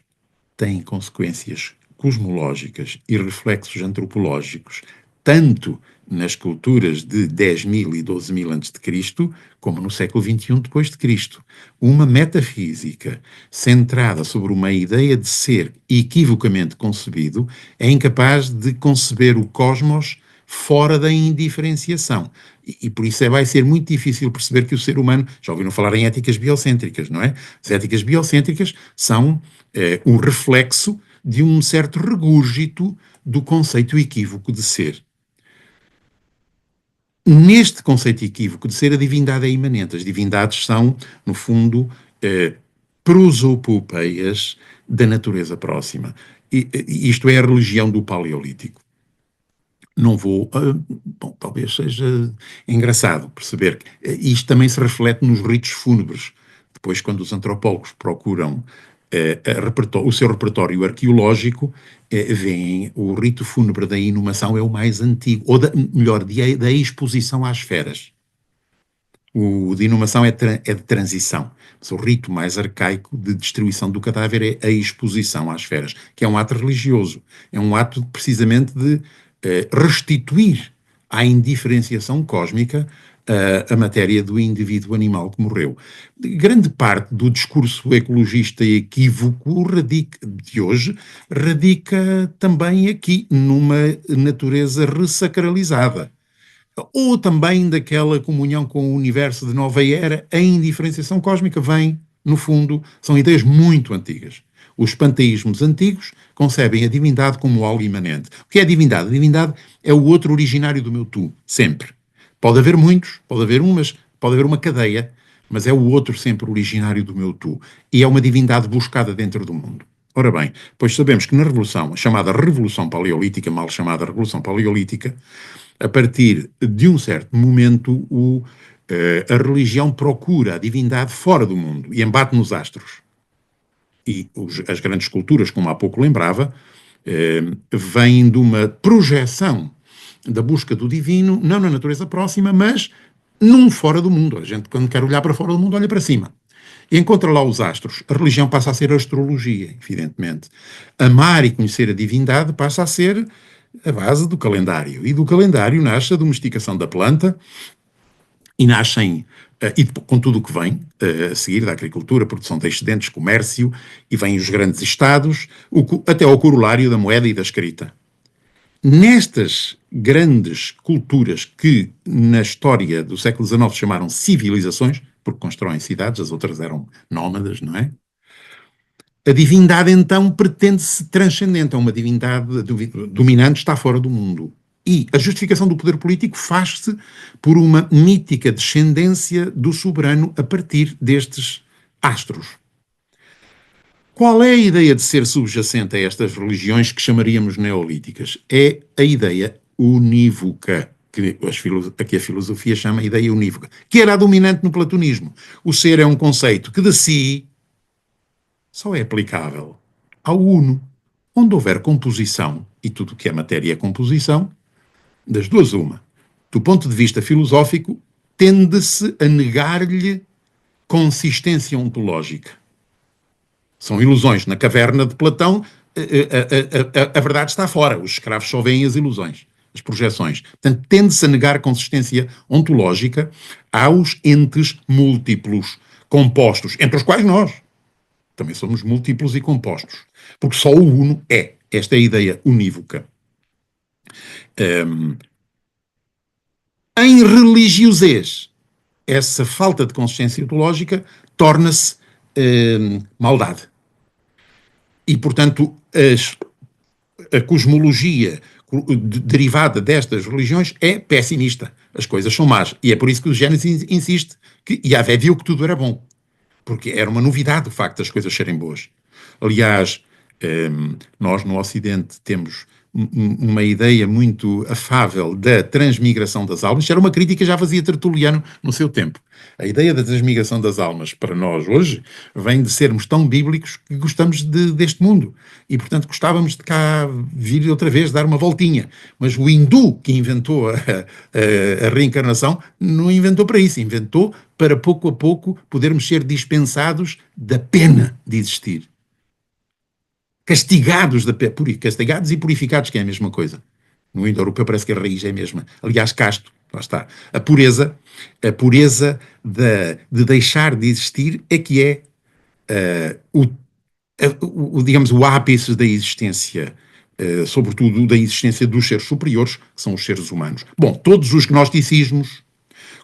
têm consequências cosmológicas e reflexos antropológicos, tanto nas culturas de 10.000 e 12.000 a.C., como no século XXI depois de Cristo. Uma metafísica centrada sobre uma ideia de ser equivocamente concebido é incapaz de conceber o cosmos fora da indiferenciação. E por isso vai ser muito difícil perceber que o ser humano... Já ouviram falar em éticas biocêntricas, não é? As éticas biocêntricas são um reflexo de um certo regúrgito do conceito equívoco de ser. Neste conceito equívoco de ser, a divindade é imanente. As divindades são, no fundo, prosopopeias da natureza próxima. Isto é a religião do Paleolítico. Não vou... bom, talvez seja engraçado perceber que isto também se reflete nos ritos fúnebres. Depois, quando os antropólogos procuram o seu repertório arqueológico, veem o rito fúnebre da inumação é o mais antigo, ou melhor, da exposição às feras. O de inumação é de transição, mas o rito mais arcaico de destruição do cadáver é a exposição às feras, que é um ato religioso, é um ato precisamente de restituir à indiferenciação cósmica a matéria do indivíduo animal que morreu. Grande parte do discurso ecologista equívoco de hoje radica também aqui numa natureza ressacralizada. Ou também daquela comunhão com o universo de nova era. A indiferenciação cósmica vem, no fundo, são ideias muito antigas. Os panteísmos antigos concebem a divindade como algo imanente. O que é a divindade? A divindade é o outro originário do meu tu, sempre. Pode haver muitos, pode haver pode haver uma cadeia, mas é o outro sempre originário do meu tu. E é uma divindade buscada dentro do mundo. Ora bem, pois sabemos que na Revolução, a chamada Revolução Paleolítica, mal chamada Revolução Paleolítica, a partir de um certo momento, a religião procura a divindade fora do mundo e embate nos astros. E as grandes culturas, como há pouco lembrava, vêm de uma projeção da busca do divino, não na natureza próxima, mas num fora do mundo. A gente, quando quer olhar para fora do mundo, olha para cima. E encontra lá os astros. A religião passa a ser a astrologia, evidentemente. Amar e conhecer a divindade passa a ser a base do calendário. E do calendário nasce a domesticação da planta e nascem, e com tudo o que vem a seguir da agricultura, produção de excedentes, comércio, e vêm os grandes estados, até ao corolário da moeda e da escrita. Nestas grandes culturas que na história do século XIX se chamaram civilizações, porque constroem cidades, as outras eram nómadas, não é? A divindade, então, pretende-se transcendente. Uma divindade dominante está fora do mundo. E a justificação do poder político faz-se por uma mítica descendência do soberano a partir destes astros. Qual é a ideia de ser subjacente a estas religiões que chamaríamos neolíticas? É a ideia unívoca, que aqui a filosofia chama a ideia unívoca, que era a dominante no platonismo. O ser é um conceito que de si só é aplicável ao uno. Onde houver composição, e tudo o que é matéria é composição, das duas uma. Do ponto de vista filosófico, tende-se a negar-lhe consistência ontológica. São ilusões. Na caverna de Platão, a verdade está fora. Os escravos só veem as ilusões, as projeções. Portanto, tende-se a negar consistência ontológica aos entes múltiplos, compostos, entre os quais nós também somos múltiplos e compostos. Porque só o uno é. Esta é a ideia unívoca. Em religiosez, essa falta de consciência ontológica torna-se maldade. E, portanto, a cosmologia derivada destas religiões é pessimista. As coisas são más. E é por isso que o Gênesis insiste que Yahvé viu que tudo era bom. Porque era uma novidade o facto das coisas serem boas. Aliás, nós no Ocidente temos uma ideia muito afável da transmigração das almas. Isso era uma crítica que já fazia Tertuliano no seu tempo. A ideia da transmigração das almas para nós hoje vem de sermos tão bíblicos que gostamos deste mundo. E, portanto, gostávamos de cá vir outra vez dar uma voltinha. Mas o hindu que inventou a reencarnação não inventou para isso. Inventou para pouco a pouco podermos ser dispensados da pena de existir. Castigados castigados e purificados, que é a mesma coisa. No indo-europeu parece que a raiz é a mesma. Aliás, casto, lá está. A pureza de deixar de existir é que é digamos, o ápice da existência, sobretudo da existência dos seres superiores, que são os seres humanos. Bom, todos os gnosticismos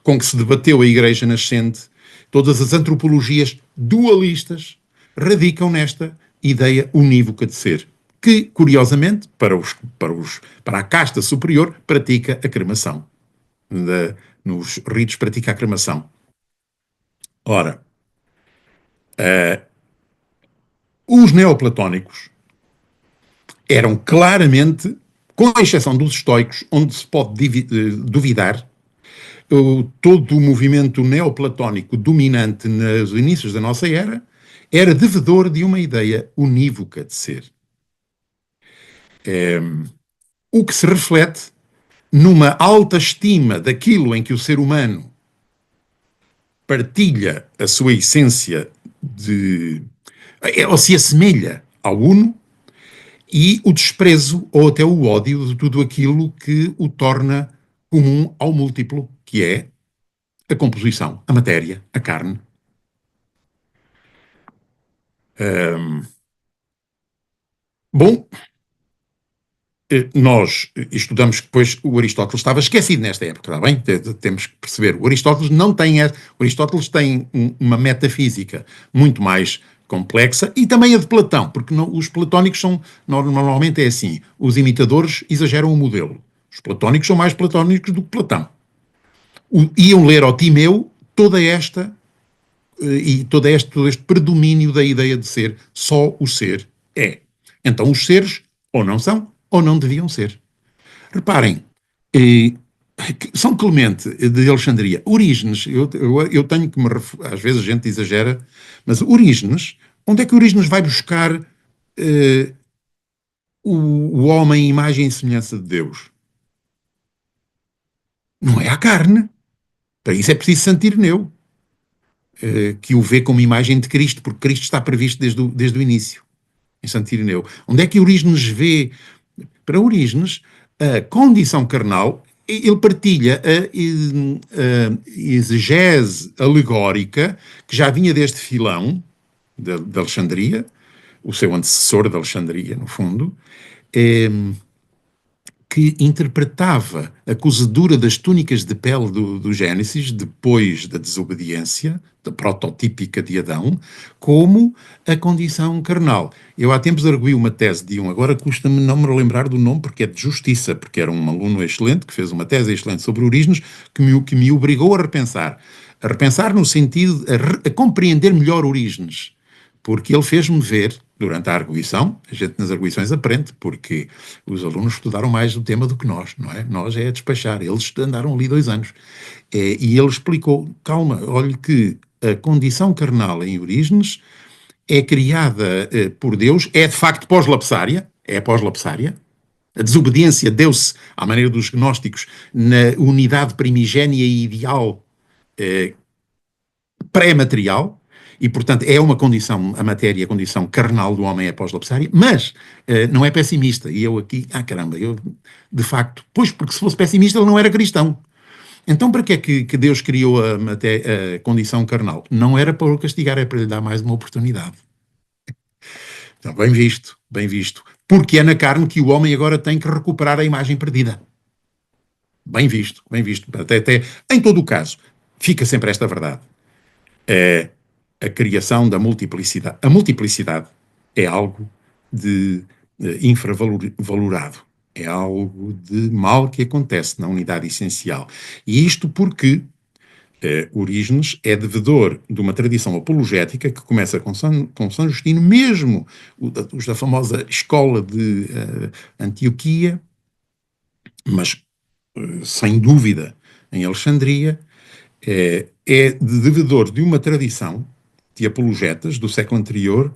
com que se debateu a Igreja nascente, todas as antropologias dualistas, radicam nesta ideia unívoca de ser, que, curiosamente, para a casta superior, pratica a cremação. Nos ritos pratica a cremação. Ora, os neoplatónicos eram claramente, com exceção dos estoicos, onde se pode duvidar, todo o movimento neoplatónico dominante nos inícios da nossa era era devedor de uma ideia unívoca de ser. O que se reflete numa alta estima daquilo em que o ser humano partilha a sua essência ou se assemelha ao uno, e o desprezo ou até o ódio de tudo aquilo que o torna comum ao múltiplo, que é a composição, a matéria, a carne. Bom, nós estudamos que depois o Aristóteles estava esquecido nesta época, está bem? Temos que perceber. O Aristóteles tem uma metafísica muito mais complexa, e também a de Platão, porque os platónicos normalmente é assim, os imitadores exageram o modelo. Os platónicos são mais platónicos do que Platão. Iam ler ao Timeu todo este predomínio da ideia de ser, só o ser é. Então os seres ou não são, ou não deviam ser. Reparem, São Clemente de Alexandria, Orígenes, eu tenho que às vezes a gente exagera, mas Orígenes, onde é que Orígenes vai buscar o homem imagem e semelhança de Deus? Não é a carne. Para isso é preciso Santo Ireneu, que o vê como imagem de Cristo, porque Cristo está previsto desde o início, em Santo Ireneu. Onde é que Orígenes vê? Para Orígenes, a condição carnal, ele partilha a exegese alegórica que já vinha desde Filão, de Alexandria, o seu antecessor de Alexandria, no fundo, que interpretava a cozedura das túnicas de pele do Gênesis, depois da desobediência, da prototípica de Adão, como a condição carnal. Eu há tempos arguí uma tese de agora custa-me não me lembrar do nome, porque é de justiça, porque era um aluno excelente, que fez uma tese excelente sobre Orígenes, que me obrigou a repensar. A repensar no sentido, a compreender melhor Orígenes, porque ele fez-me ver, durante a arguição, a gente nas arguições aprende, porque os alunos estudaram mais o tema do que nós, não é? Nós é a despachar, eles andaram ali 2 anos. E ele explicou, calma, olhe que a condição carnal em Orígenes é criada por Deus, é de facto pós-lapsária, a desobediência deu-se, à maneira dos gnósticos, na unidade primigénia e ideal pré-material, e, portanto, é uma condição, a matéria, a condição carnal do homem é pós-lapsária, mas não é pessimista. E eu aqui, caramba, de facto, pois, porque se fosse pessimista ele não era cristão. Então, para que é que Deus criou a condição carnal? Não era para o castigar, é para lhe dar mais uma oportunidade. Então, bem visto, bem visto. Porque é na carne que o homem agora tem que recuperar a imagem perdida. Bem visto, bem visto. Até em todo o caso, fica sempre esta verdade. a criação da multiplicidade. A multiplicidade é algo de infravalorado. É algo de mal que acontece na unidade essencial. E isto porque Orígenes é devedor de uma tradição apologética que começa com São Justino, mesmo os da famosa escola de Antioquia, mas sem dúvida em Alexandria, é devedor de uma tradição de apologetas do século anterior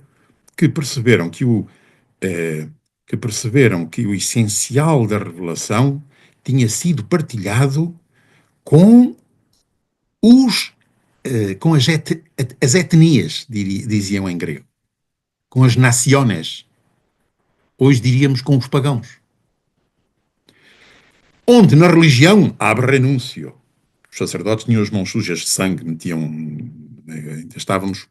que perceberam que o essencial da revelação tinha sido partilhado com com as etnias, diziam em grego, com as naciones, hoje diríamos com os pagãos. Onde na religião abre renúncio. Os sacerdotes tinham as mãos sujas de sangue, ainda estávamos,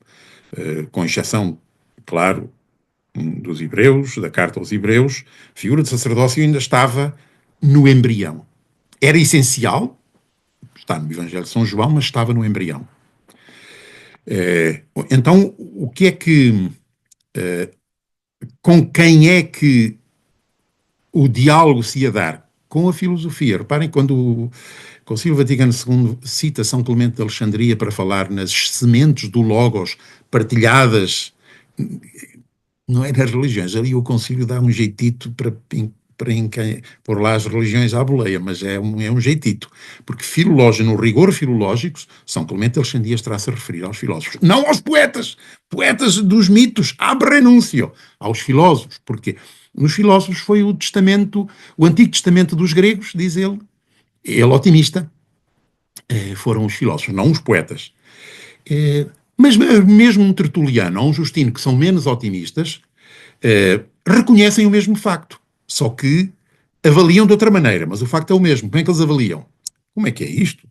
com exceção, claro, dos Hebreus, da carta aos Hebreus, a figura de sacerdócio ainda estava no embrião. Era essencial, está no Evangelho de São João, mas estava no embrião. Então, o que é que... com quem é que o diálogo se ia dar? Com a filosofia. Reparem, quando o Concílio Vaticano II cita São Clemente de Alexandria para falar nas sementes do Logos partilhadas, não é nas religiões, ali o Concílio dá um jeitito para pôr lá as religiões à boleia, mas é um jeitito, porque no rigor filológico, São Clemente de Alexandria está-se a referir aos filósofos, não aos poetas dos mitos, ab renúncio, aos filósofos, porque nos filósofos foi o Antigo Testamento dos gregos, diz ele otimista, foram os filósofos, não os poetas. Mas mesmo um Tertuliano ou um Justino, que são menos otimistas, reconhecem o mesmo facto, só que avaliam de outra maneira, mas o facto é o mesmo. Como é que eles avaliam? Como é que é isto?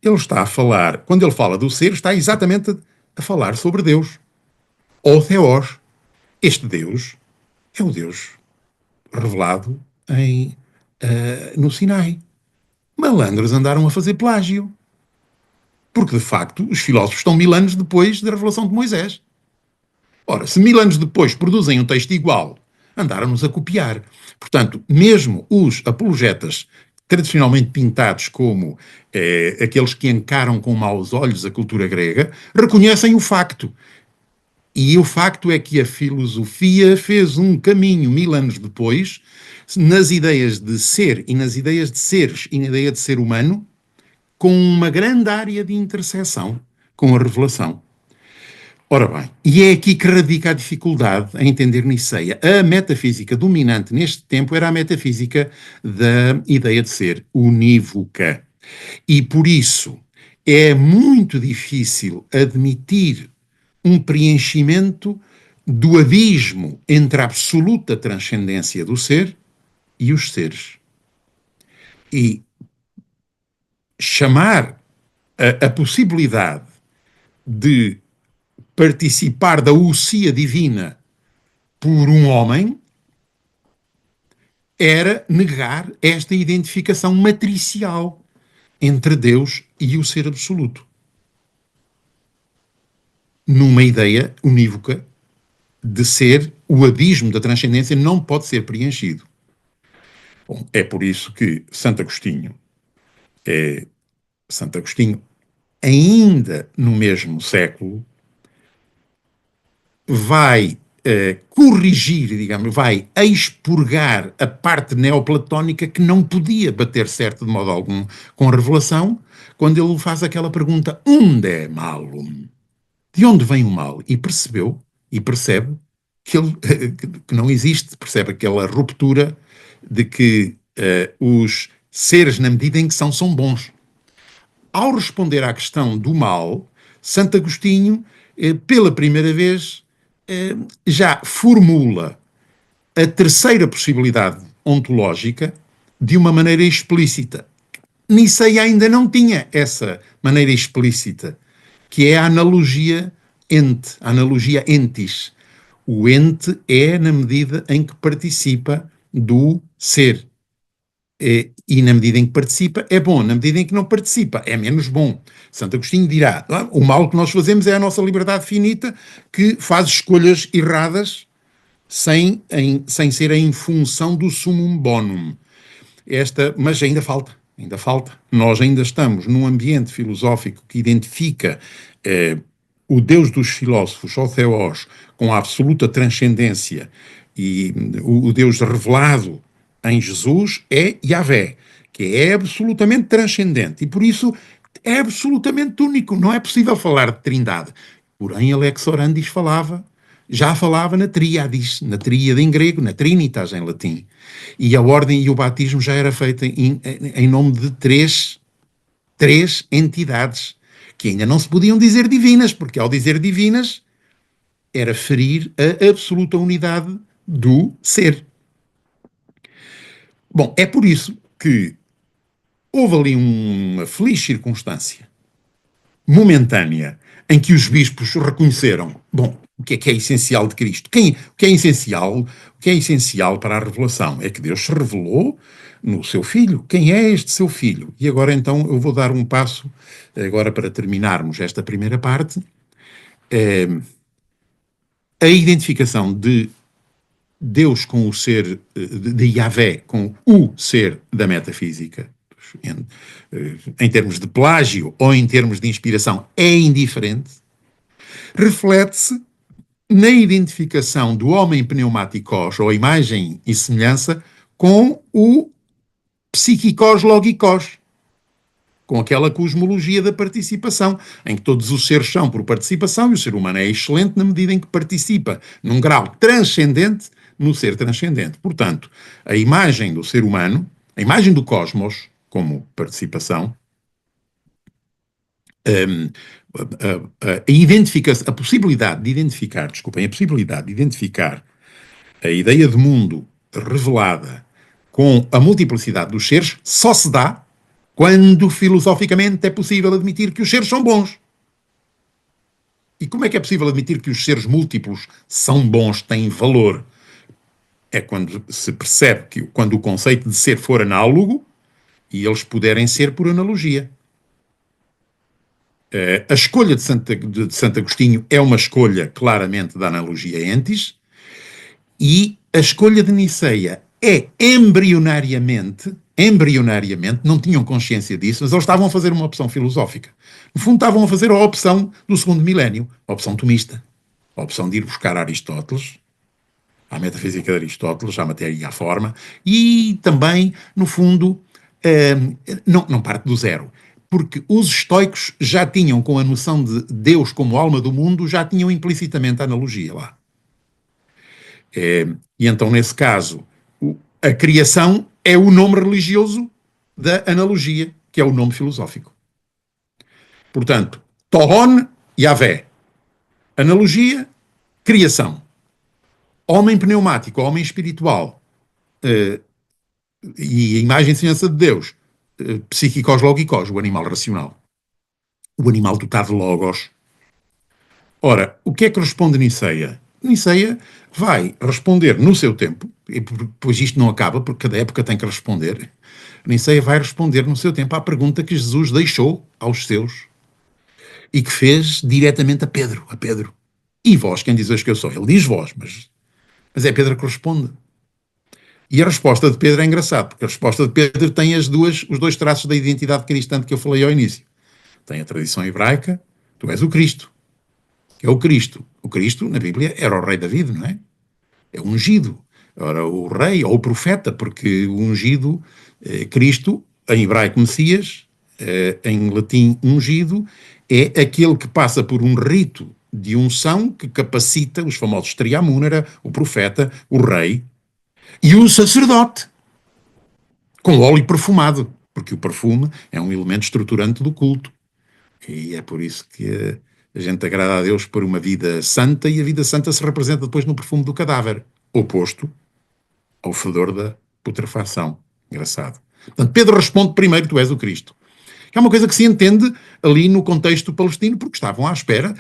Ele está a falar, quando ele fala do ser, está exatamente a falar sobre Deus. Ou Theos. Este Deus é o Deus revelado no Sinai. Malandros andaram a fazer plágio. Porque, de facto, os filósofos estão 1000 anos depois da revelação de Moisés. Ora, se 1000 anos depois produzem um texto igual, andaram-nos a copiar. Portanto, mesmo os apologetas tradicionalmente pintados como aqueles que encaram com maus olhos a cultura grega, reconhecem o facto. E o facto é que a filosofia fez um caminho 1000 anos depois, nas ideias de ser e nas ideias de seres e na ideia de ser humano, com uma grande área de interseção com a revelação. Ora bem, e é aqui que radica a dificuldade a entender Niceia. A metafísica dominante neste tempo era a metafísica da ideia de ser unívoca. E por isso é muito difícil admitir um preenchimento do abismo entre a absoluta transcendência do ser e os seres. E chamar a possibilidade de participar da ousia divina por um homem era negar esta identificação matricial entre Deus e o ser absoluto. Numa ideia unívoca de ser, o abismo da transcendência não pode ser preenchido. Bom, é por isso que Santo Agostinho, ainda no mesmo século, vai corrigir, digamos, vai expurgar a parte neoplatónica que não podia bater certo de modo algum com a revelação, quando ele faz aquela pergunta: onde é malum? De onde vem o mal? E percebeu, e percebe que não existe, percebe aquela ruptura de que os seres, na medida em que são bons. Ao responder à questão do mal, Santo Agostinho, pela primeira vez, já formula a terceira possibilidade ontológica de uma maneira explícita. Niceia ainda não tinha essa maneira explícita, que é a analogia ente, a analogia entis. O ente é na medida em que participa do ser. E na medida em que participa, é bom. Na medida em que não participa, é menos bom. Santo Agostinho dirá, o mal que nós fazemos é a nossa liberdade finita, que faz escolhas erradas sem ser em função do summum bonum. Mas ainda falta. Nós ainda estamos num ambiente filosófico que identifica o Deus dos filósofos, o Theos, com a absoluta transcendência, e o Deus revelado em Jesus é Yahvé, que é absolutamente transcendente, e por isso é absolutamente único. Não é possível falar de trindade. Porém, Alex Orandis já falava na tríade em grego, na trinitas em latim. E a ordem e o batismo já era feita em nome de três entidades, que ainda não se podiam dizer divinas, porque ao dizer divinas era ferir a absoluta unidade do ser. Bom, é por isso que houve ali uma feliz circunstância momentânea em que os bispos reconheceram, bom, o que é essencial de Cristo? O que é essencial para a revelação? É que Deus se revelou no seu Filho. Quem é este seu Filho? E agora então eu vou dar um passo, agora para terminarmos esta primeira parte, a identificação de Deus com o ser, de Yahvé com o ser da metafísica, em termos de plágio ou em termos de inspiração, é indiferente, reflete-se na identificação do homem pneumáticos, ou imagem e semelhança, com o psíquicos logicos, com aquela cosmologia da participação, em que todos os seres são por participação, e o ser humano é excelente na medida em que participa num grau transcendente no ser transcendente. Portanto, a imagem do ser humano, a imagem do cosmos como participação, a possibilidade de identificar a ideia de mundo revelada com a multiplicidade dos seres só se dá quando filosoficamente é possível admitir que os seres são bons. E como é que é possível admitir que os seres múltiplos são bons, têm valor? É quando se percebe que quando o conceito de ser for análogo e eles puderem ser por analogia. A escolha de Santo Agostinho é uma escolha claramente da analogia entis, e a escolha de Niceia é embrionariamente, não tinham consciência disso, mas eles estavam a fazer uma opção filosófica. No fundo, estavam a fazer a opção do segundo milénio, a opção tomista, a opção de ir buscar Aristóteles, à metafísica de Aristóteles, à matéria e à forma, e também, no fundo, não parte do zero, porque os estoicos já tinham, com a noção de Deus como alma do mundo, já tinham implicitamente a analogia lá. E então, nesse caso, a criação é o nome religioso da analogia, que é o nome filosófico. Portanto, Tohon, Yahvé. Analogia, criação. Homem pneumático, homem espiritual, e a imagem e semelhança de Deus, psíquicos logicos, o animal racional. O animal dotado de logos. Ora, o que é que responde Niceia? Niceia vai responder no seu tempo, e pois isto não acaba, porque cada época tem que responder. Niceia vai responder no seu tempo à pergunta que Jesus deixou aos seus e que fez diretamente a Pedro. E vós, quem dizes que eu sou? Ele diz vós, mas é Pedro que responde. E a resposta de Pedro é engraçada, porque a resposta de Pedro tem os dois traços da identidade cristã que eu falei ao início. Tem a tradição hebraica, tu és o Cristo. Que é o Cristo. O Cristo, na Bíblia, era o rei David, não é? É ungido. Ora, o rei, ou o profeta, porque o ungido, Cristo, em hebraico Messias, em latim ungido, é aquele que passa por um rito de unção que capacita os famosos triamúnera, o profeta, o rei e o sacerdote, com óleo perfumado, porque o perfume é um elemento estruturante do culto. E é por isso que a gente agrada a Deus por uma vida santa, e a vida santa se representa depois no perfume do cadáver, oposto ao fedor da putrefação. Engraçado. Portanto, Pedro responde primeiro, tu és o Cristo. Que é uma coisa que se entende ali no contexto palestino, porque estavam à espera,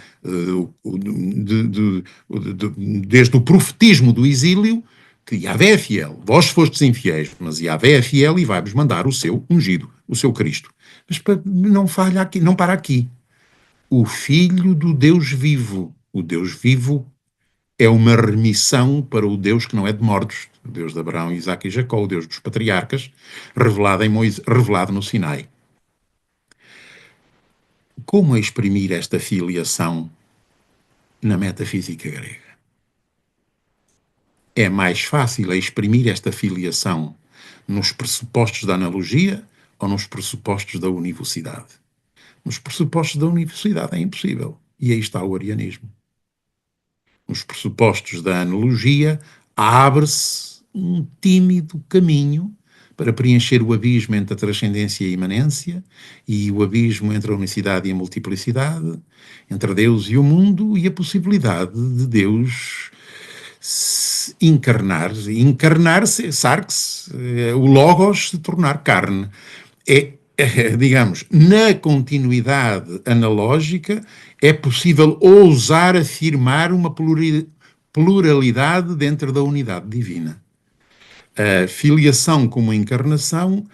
desde o profetismo do exílio, que Yahvé é fiel, vós fostes infiéis, mas Yahvé é fiel e vai-vos mandar o seu ungido, o seu Cristo. Mas não falha aqui, não para aqui. O Filho do Deus vivo. O Deus vivo é uma remissão para o Deus que não é de mortos, o Deus de Abraão, Isaque e Jacó, o Deus dos patriarcas, revelado no Sinai. Como exprimir esta filiação na metafísica grega? É mais fácil exprimir esta filiação nos pressupostos da analogia ou nos pressupostos da univocidade? Nos pressupostos da univocidade é impossível. E aí está o arianismo. Nos pressupostos da analogia abre-se um tímido caminho para preencher o abismo entre a transcendência e a imanência, e o abismo entre a unicidade e a multiplicidade, entre Deus e o mundo, e a possibilidade de Deus encarnar-se, sarx, o logos se tornar carne. Digamos, na continuidade analógica é possível ousar afirmar uma pluralidade dentro da unidade divina. A filiação como encarnação,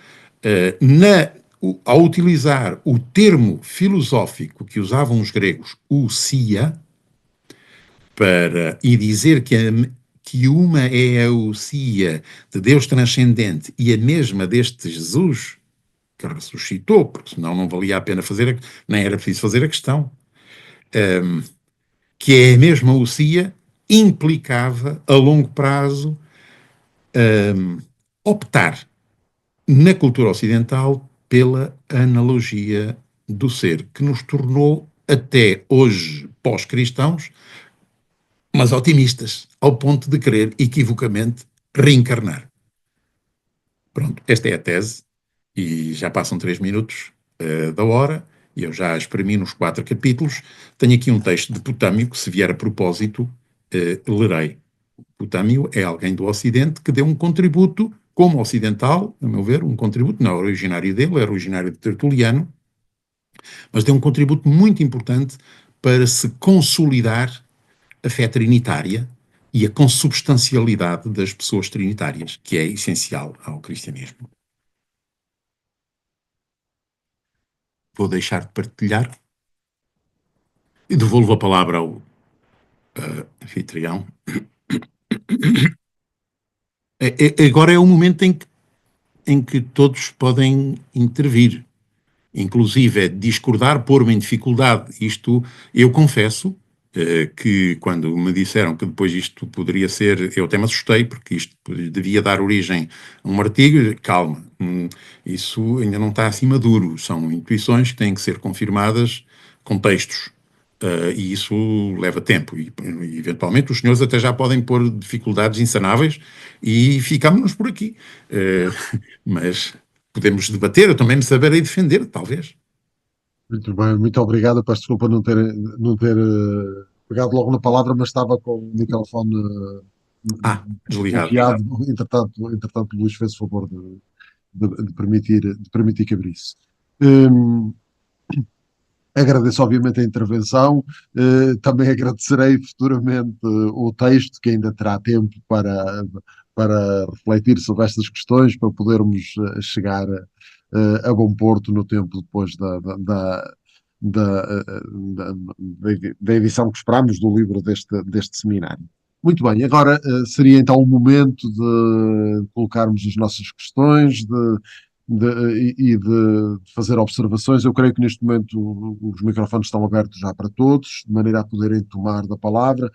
ao utilizar o termo filosófico que usavam os gregos, ousia, e dizer que uma é a ousia de Deus transcendente e a mesma deste Jesus, que ressuscitou, porque senão não valia a pena fazer, nem era preciso fazer a questão, que é a mesma ousia, implicava a longo prazo optar na cultura ocidental pela analogia do ser, que nos tornou até hoje pós-cristãos, mas otimistas, ao ponto de querer equivocamente reencarnar. Pronto, esta é a tese, e já passam 3 minutos da hora, e eu já exprimi nos 4 capítulos. Tenho aqui um texto de Potâmio, que se vier a propósito, lerei. Potâmio é alguém do Ocidente que deu um contributo, como ocidental, a meu ver, um contributo, não era originário dele, era originário de Tertuliano, mas deu um contributo muito importante para se consolidar a fé trinitária e a consubstancialidade das pessoas trinitárias, que é essencial ao cristianismo. Vou deixar de partilhar e devolvo a palavra ao anfitrião. Agora é o momento em que todos podem intervir, inclusive discordar, pôr-me em dificuldade. Isto, eu confesso que quando me disseram que depois isto poderia ser, eu até me assustei, porque isto devia dar origem a um artigo. Calma, isso ainda não está assim maduro, são intuições que têm que ser confirmadas com textos. E isso leva tempo, e eventualmente os senhores até já podem pôr dificuldades insanáveis e ficamos-nos por aqui. Mas podemos debater, eu também me saberei defender, talvez. Muito bem, muito obrigado. Peço desculpa não ter pegado logo na palavra, mas estava com o microfone Desligado. bloqueado. Entretanto, o Luís fez o favor de permitir que abrisse. Agradeço, obviamente, a intervenção. Também agradecerei futuramente o texto, que ainda terá tempo para refletir sobre estas questões, para podermos chegar a bom porto no tempo depois da edição que esperamos do livro deste seminário. Muito bem, agora seria então o momento de colocarmos as nossas questões, de fazer observações. Eu creio que neste momento os microfones estão abertos já para todos, de maneira a poderem tomar da palavra.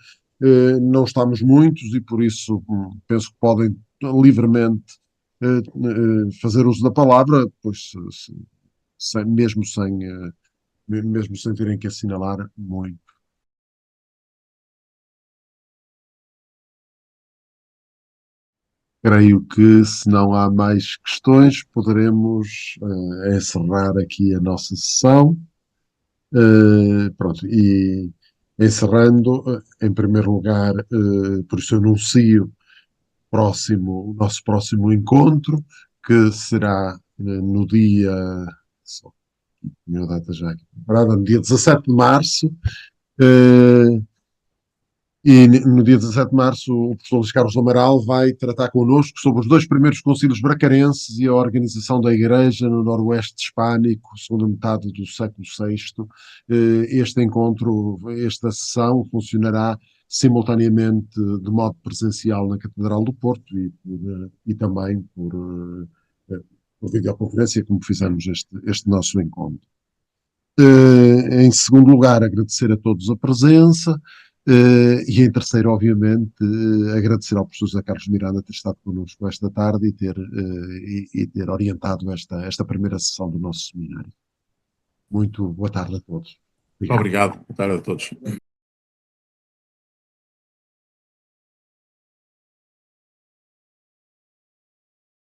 Não estamos muitos e por isso penso que podem livremente fazer uso da palavra, pois mesmo sem terem que assinalar muito. Creio que, se não há mais questões, poderemos encerrar aqui a nossa sessão. Pronto, e encerrando, em primeiro lugar, por isso eu anuncio o nosso próximo encontro, que será no dia, só, minha data já aqui preparada, no dia 17 de março, E no dia 17 de março, o professor Luís Carlos do Amaral vai tratar connosco sobre os dois primeiros concílios bracarenses e a organização da Igreja no Noroeste Hispânico, segunda metade do século VI. Este encontro, esta sessão, funcionará simultaneamente de modo presencial na Catedral do Porto e também por videoconferência, como fizemos este nosso encontro. Em segundo lugar, agradecer a todos a presença. E em terceiro, obviamente, agradecer ao professor José Carlos Miranda ter estado connosco esta tarde e ter orientado esta primeira sessão do nosso seminário. Muito boa tarde a todos. Obrigado. Obrigado. Boa tarde a todos.